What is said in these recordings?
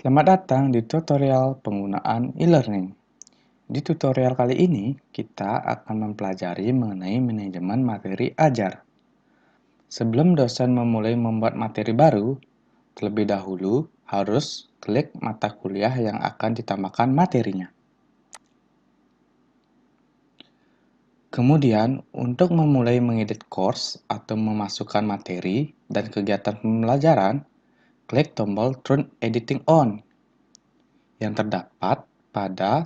Selamat datang di tutorial penggunaan e-learning. Di tutorial kali ini, kita akan mempelajari mengenai manajemen materi ajar. Sebelum dosen memulai membuat materi baru, terlebih dahulu harus klik mata kuliah yang akan ditambahkan materinya. Kemudian, untuk memulai mengedit course atau memasukkan materi dan kegiatan pembelajaran, klik tombol Turn Editing On yang terdapat pada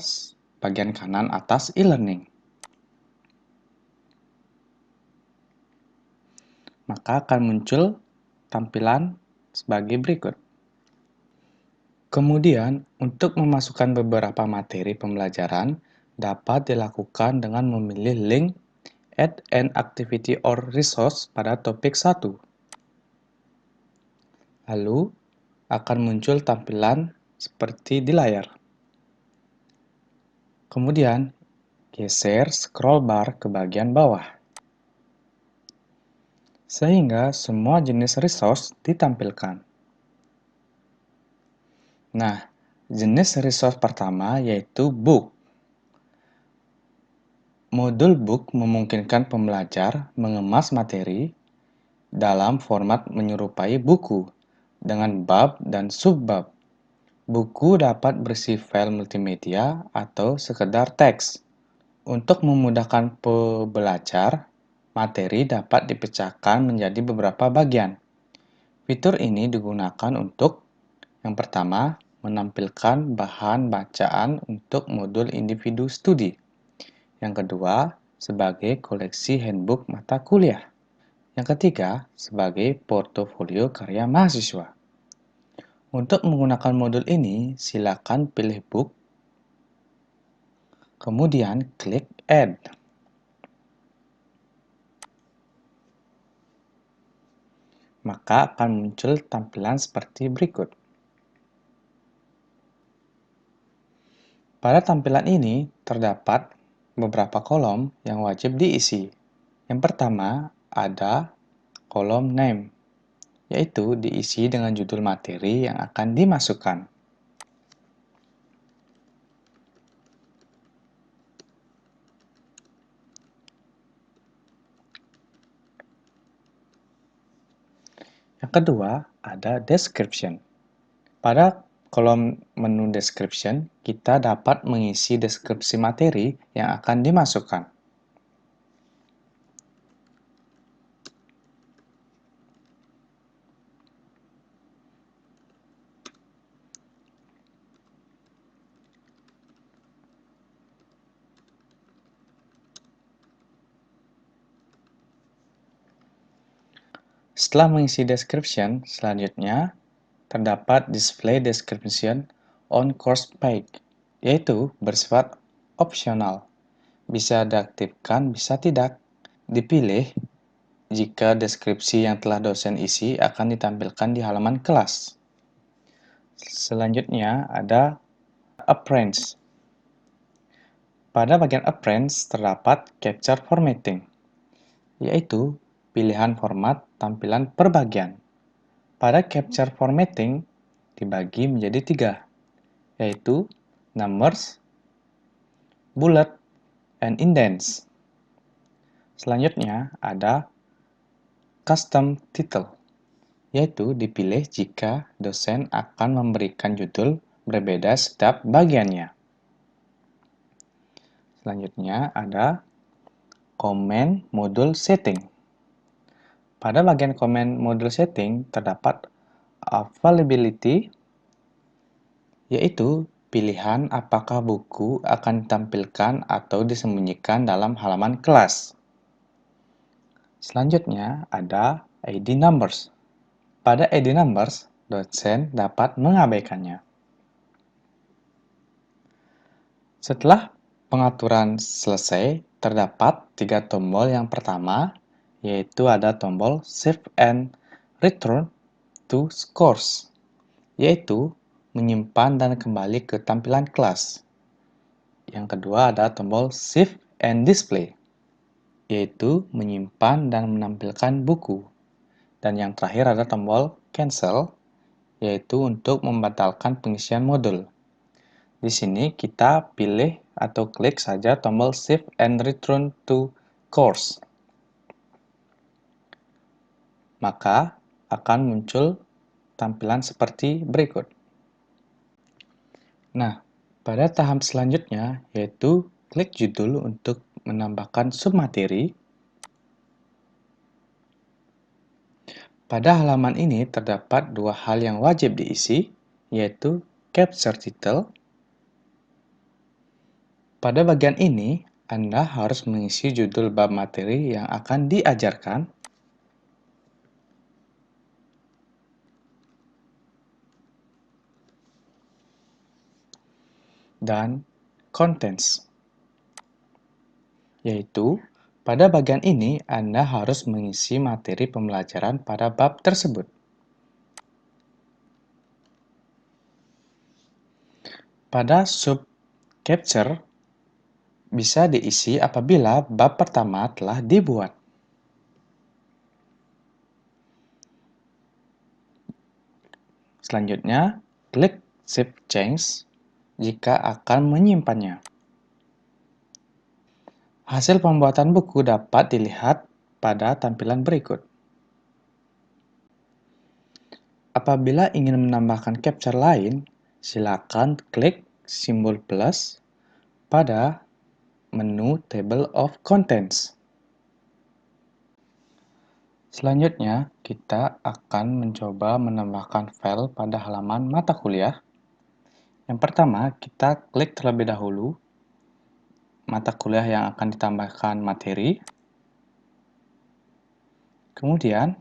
bagian kanan atas e-learning. Maka akan muncul tampilan sebagai berikut. Kemudian, untuk memasukkan beberapa materi pembelajaran dapat dilakukan dengan memilih link Add an Activity or Resource pada topik 1. Lalu, akan muncul tampilan seperti di layar. Kemudian, geser scroll bar ke bagian bawah, sehingga semua jenis resource ditampilkan. Nah, jenis resource pertama yaitu book. Modul book memungkinkan pembelajar mengemas materi dalam format menyerupai buku dengan bab dan subbab. Buku dapat berisi file multimedia atau sekedar teks. Untuk memudahkan pembelajar, materi dapat dipecahkan menjadi beberapa bagian. Fitur ini digunakan untuk yang pertama, menampilkan bahan bacaan untuk modul individu studi. Yang kedua, sebagai koleksi handbook mata kuliah. Yang ketiga, sebagai portofolio karya mahasiswa. Untuk menggunakan modul ini, silakan pilih book, kemudian klik Add. Maka akan muncul tampilan seperti berikut. Pada tampilan ini, terdapat beberapa kolom yang wajib diisi. Yang pertama, ada kolom Name, yaitu diisi dengan judul materi yang akan dimasukkan. Yang kedua, ada Description. Pada kolom menu Description, kita dapat mengisi deskripsi materi yang akan dimasukkan. Setelah mengisi description, selanjutnya terdapat display description on course page, yaitu bersifat opsional. Bisa diaktifkan, bisa tidak. Dipilih jika deskripsi yang telah dosen isi akan ditampilkan di halaman kelas. Selanjutnya ada Appearance. Pada bagian Appearance terdapat Capture Formatting, yaitu pilihan format tampilan per bagian. Pada Capture Formatting dibagi menjadi 3, yaitu Numbers, Bullet, and Indents. Selanjutnya ada Custom Title, yaitu dipilih jika dosen akan memberikan judul berbeda setiap bagiannya. Selanjutnya ada Comment Module Setting. Pada bagian Comment Module Setting terdapat Availability, yaitu pilihan apakah buku akan ditampilkan atau disembunyikan dalam halaman kelas. Selanjutnya ada ID Numbers. Pada ID Numbers, dosen dapat mengabaikannya. Setelah pengaturan selesai, terdapat 3 tombol. Yang pertama, yaitu ada tombol Save and Return to Course, yaitu menyimpan dan kembali ke tampilan kelas. Yang kedua ada tombol Save and Display, yaitu menyimpan dan menampilkan buku. Dan yang terakhir ada tombol Cancel, yaitu untuk membatalkan pengisian modul. Di sini kita pilih atau klik saja tombol Save and Return to Course. Maka akan muncul tampilan seperti berikut. Nah, pada tahap selanjutnya yaitu klik judul untuk menambahkan submateri. Pada halaman ini terdapat dua hal yang wajib diisi, yaitu capture title. Pada bagian ini, Anda harus mengisi judul bab materi yang akan diajarkan, dan contents, yaitu pada bagian ini Anda harus mengisi materi pembelajaran pada bab tersebut. Pada sub capture bisa diisi apabila bab pertama telah dibuat. Selanjutnya, klik Save Change jika akan menyimpannya. Hasil pembuatan buku dapat dilihat pada tampilan berikut. Apabila ingin menambahkan capture lain, silakan klik simbol plus pada menu Table of Contents. Selanjutnya, kita akan mencoba menambahkan file pada halaman mata kuliah. Yang pertama, kita klik terlebih dahulu mata kuliah yang akan ditambahkan materi. Kemudian,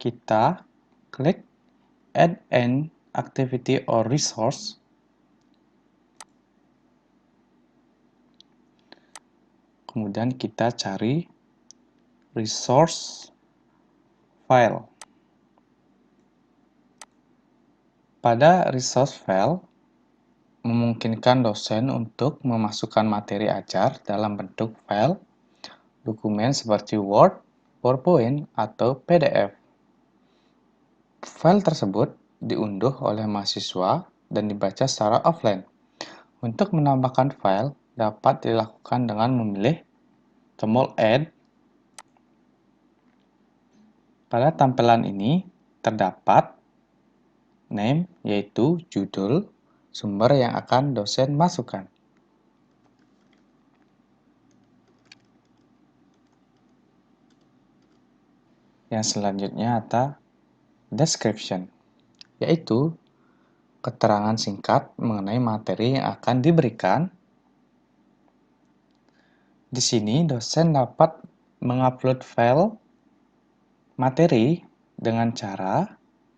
kita klik Add an Activity or Resource. Kemudian kita cari Resource File. Pada Resource File, memungkinkan dosen untuk memasukkan materi ajar dalam bentuk file, dokumen seperti Word, PowerPoint, atau PDF. File tersebut diunduh oleh mahasiswa dan dibaca secara offline. Untuk menambahkan file dapat dilakukan dengan memilih tombol Add. Pada tampilan ini terdapat name, yaitu judul sumber yang akan dosen masukkan. Yang selanjutnya adalah description, yaitu keterangan singkat mengenai materi yang akan diberikan. Di sini dosen dapat mengupload file materi dengan cara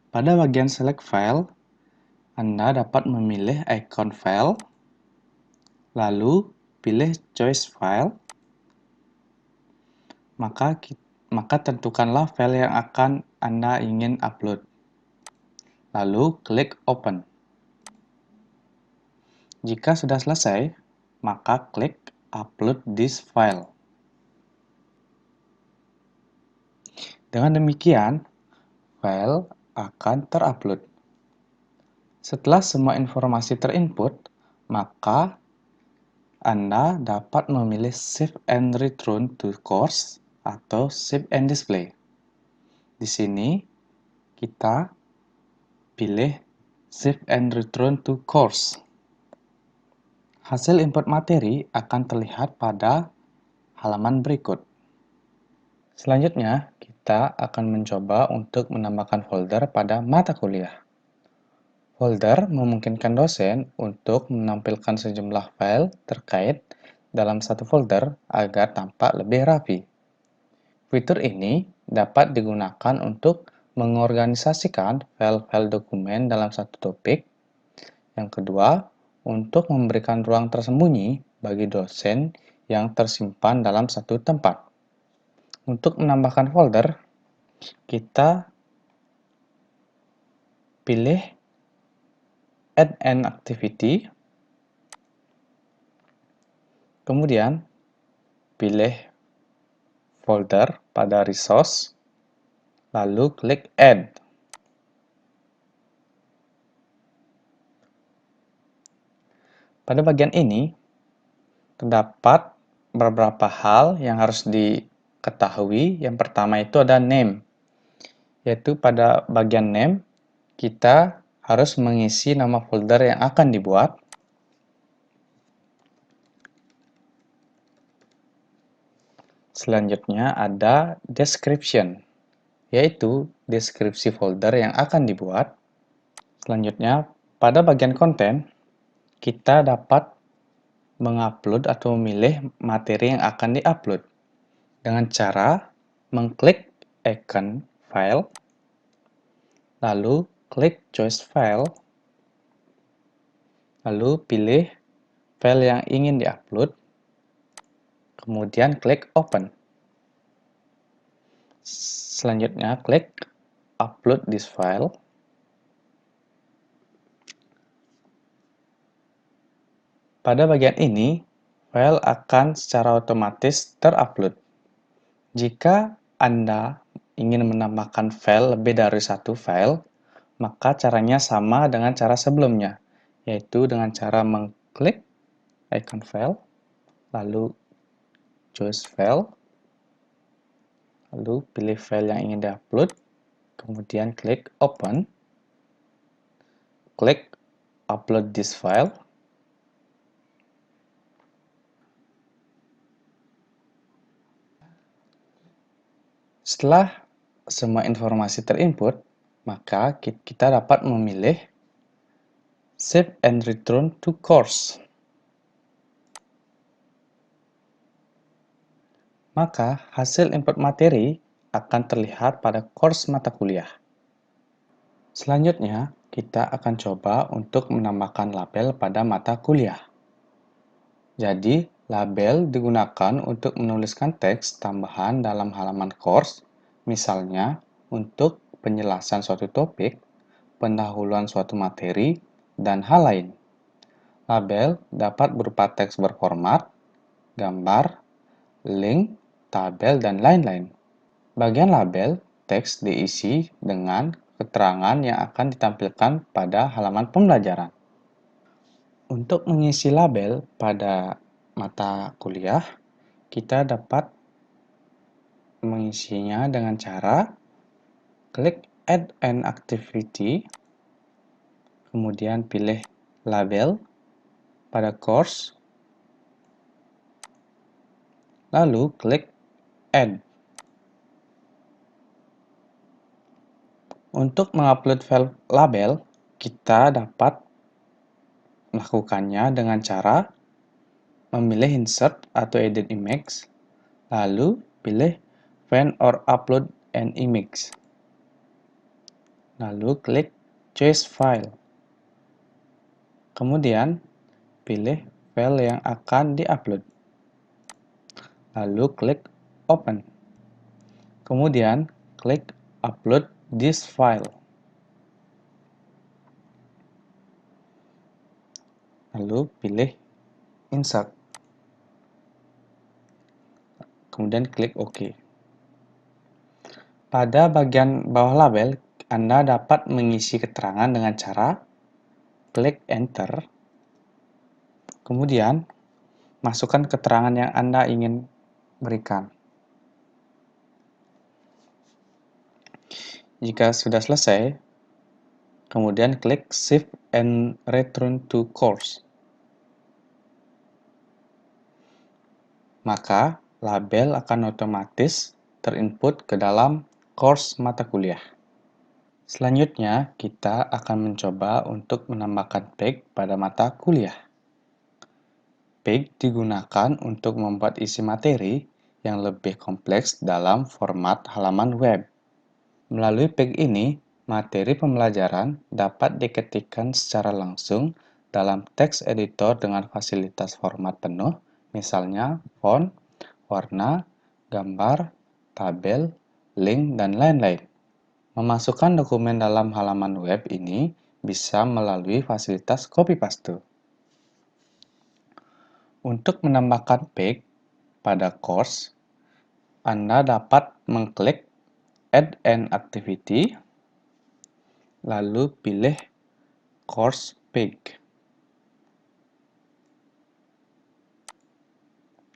pada bagian select file, Anda dapat memilih ikon file, lalu pilih choice file, maka tentukanlah file yang akan Anda ingin upload. Lalu klik open. Jika sudah selesai, maka klik upload this file. Dengan demikian, file akan terupload. Setelah semua informasi terinput, maka Anda dapat memilih Save and Return to Course atau Save and Display. Di sini, kita pilih Save and Return to Course. Hasil input materi akan terlihat pada halaman berikut. Selanjutnya, kita akan mencoba untuk menambahkan folder pada mata kuliah. Folder memungkinkan dosen untuk menampilkan sejumlah file terkait dalam satu folder agar tampak lebih rapi. Fitur ini dapat digunakan untuk mengorganisasikan file-file dokumen dalam satu topik. Yang kedua, untuk memberikan ruang tersembunyi bagi dosen yang tersimpan dalam satu tempat. Untuk menambahkan folder, kita pilih Add an Activity, kemudian pilih folder pada Resource, lalu klik Add. Pada bagian ini, terdapat beberapa hal yang harus diketahui. Yang pertama itu ada name, yaitu pada bagian name, kita harus mengisi nama folder yang akan dibuat. Selanjutnya ada description, yaitu deskripsi folder yang akan dibuat. Selanjutnya, pada bagian konten, kita dapat mengupload atau memilih materi yang akan diupload dengan cara mengklik icon file, lalu klik choose file, lalu pilih file yang ingin diupload, kemudian klik open. Selanjutnya klik upload this file. Pada bagian ini, file akan secara otomatis terupload. Jika Anda ingin menambahkan file lebih dari satu file, maka caranya sama dengan cara sebelumnya, yaitu dengan cara mengklik icon file, lalu choose file, lalu pilih file yang ingin diupload, kemudian klik open, klik upload this file. Setelah semua informasi terinput, maka kita dapat memilih Save and Return to Course. Maka hasil input materi akan terlihat pada course mata kuliah. Selanjutnya, kita akan coba untuk menambahkan label pada mata kuliah. Jadi, label digunakan untuk menuliskan teks tambahan dalam halaman course, misalnya untuk penjelasan suatu topik, pendahuluan suatu materi, dan hal lain. Label dapat berupa teks berformat, gambar, link, tabel, dan lain-lain. Bagian label, teks diisi dengan keterangan yang akan ditampilkan pada halaman pembelajaran. Untuk mengisi label pada mata kuliah, kita dapat mengisinya dengan cara klik Add an Activity, kemudian pilih label pada course, lalu klik Add. Untuk mengupload file label, kita dapat melakukannya dengan cara memilih Insert atau Edit Image, lalu pilih Find or Upload an Image, lalu klik Choose File. Kemudian, pilih file yang akan diupload, lalu klik Open. Kemudian, klik Upload this file, lalu pilih Insert. Kemudian klik OK. Pada bagian bawah label, Anda dapat mengisi keterangan dengan cara klik Enter. Kemudian, masukkan keterangan yang Anda ingin berikan. Jika sudah selesai, kemudian klik Save and Return to Course. Maka, label akan otomatis terinput ke dalam course mata kuliah. Selanjutnya, kita akan mencoba untuk menambahkan tag pada mata kuliah. Tag digunakan untuk membuat isi materi yang lebih kompleks dalam format halaman web. Melalui tag ini, materi pembelajaran dapat diketikkan secara langsung dalam teks editor dengan fasilitas format penuh, misalnya font, warna, gambar, tabel, link, dan lain-lain. Memasukkan dokumen dalam halaman web ini bisa melalui fasilitas copy-paste. Untuk menambahkan tag pada course, Anda dapat mengklik Add an Activity, lalu pilih Course Tag.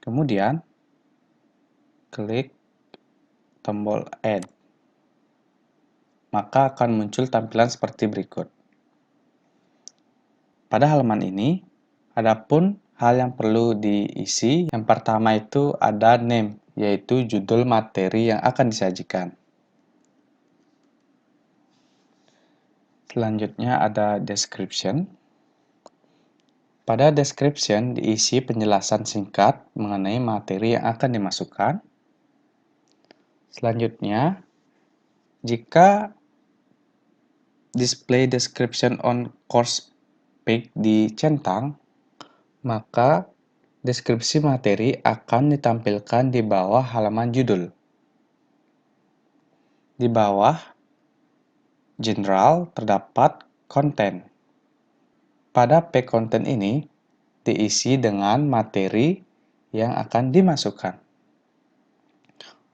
Kemudian, klik tombol Add. Maka akan muncul tampilan seperti berikut. Pada halaman ini, adapun hal yang perlu diisi, yang pertama itu ada name, yaitu judul materi yang akan disajikan. Selanjutnya ada description. Pada description diisi penjelasan singkat mengenai materi yang akan dimasukkan. Selanjutnya, jika display description on course page dicentang, maka deskripsi materi akan ditampilkan di bawah halaman judul. Di bawah General terdapat konten. Pada page konten ini diisi dengan materi yang akan dimasukkan.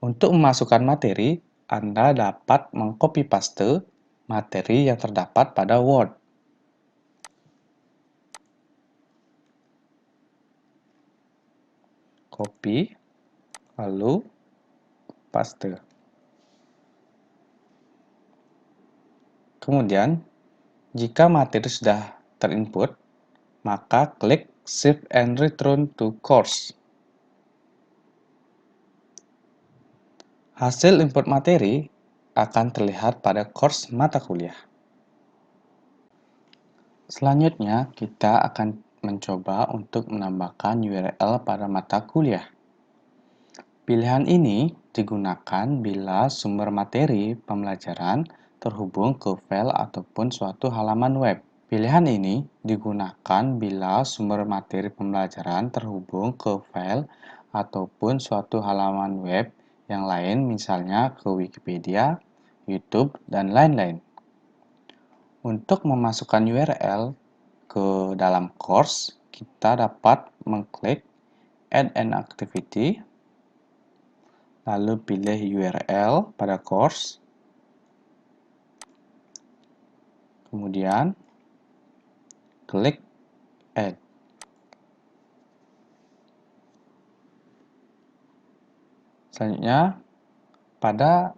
Untuk memasukkan materi, Anda dapat mengcopy paste materi yang terdapat pada Word. Copy, lalu paste. Kemudian, jika materi sudah terinput, maka klik Save and Return to Course. Hasil input materi akan terlihat pada course mata kuliah. Selanjutnya, kita akan mencoba untuk menambahkan URL pada mata kuliah. Pilihan ini digunakan bila sumber materi pembelajaran terhubung ke file ataupun suatu halaman web. Pilihan ini digunakan bila sumber materi pembelajaran terhubung ke file ataupun suatu halaman web yang lain, misalnya ke Wikipedia, YouTube, dan lain-lain. Untuk memasukkan URL ke dalam course, kita dapat mengklik Add an Activity, lalu pilih URL pada course, kemudian klik Add. Selanjutnya, pada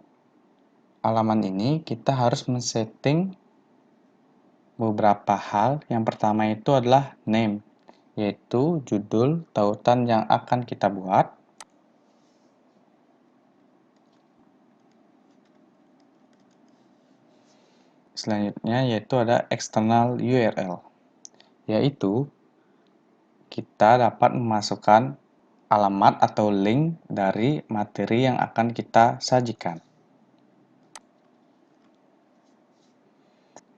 halaman ini kita harus men-setting beberapa hal. Yang pertama itu adalah name, yaitu judul tautan yang akan kita buat. Selanjutnya yaitu ada external URL, yaitu kita dapat memasukkan alamat atau link dari materi yang akan kita sajikan.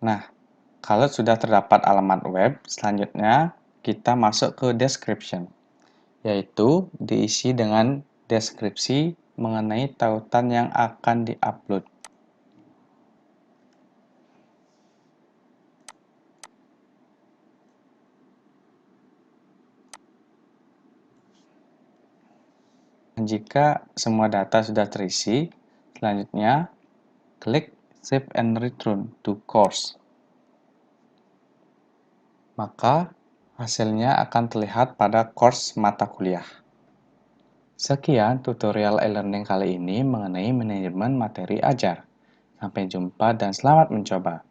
Nah, kalau sudah terdapat alamat web, selanjutnya kita masuk ke description, yaitu diisi dengan deskripsi mengenai tautan yang akan diupload. Jika semua data sudah terisi, selanjutnya klik Save and Return to Course. Maka hasilnya akan terlihat pada course mata kuliah. Sekian tutorial e-learning kali ini mengenai manajemen materi ajar. Sampai jumpa dan selamat mencoba.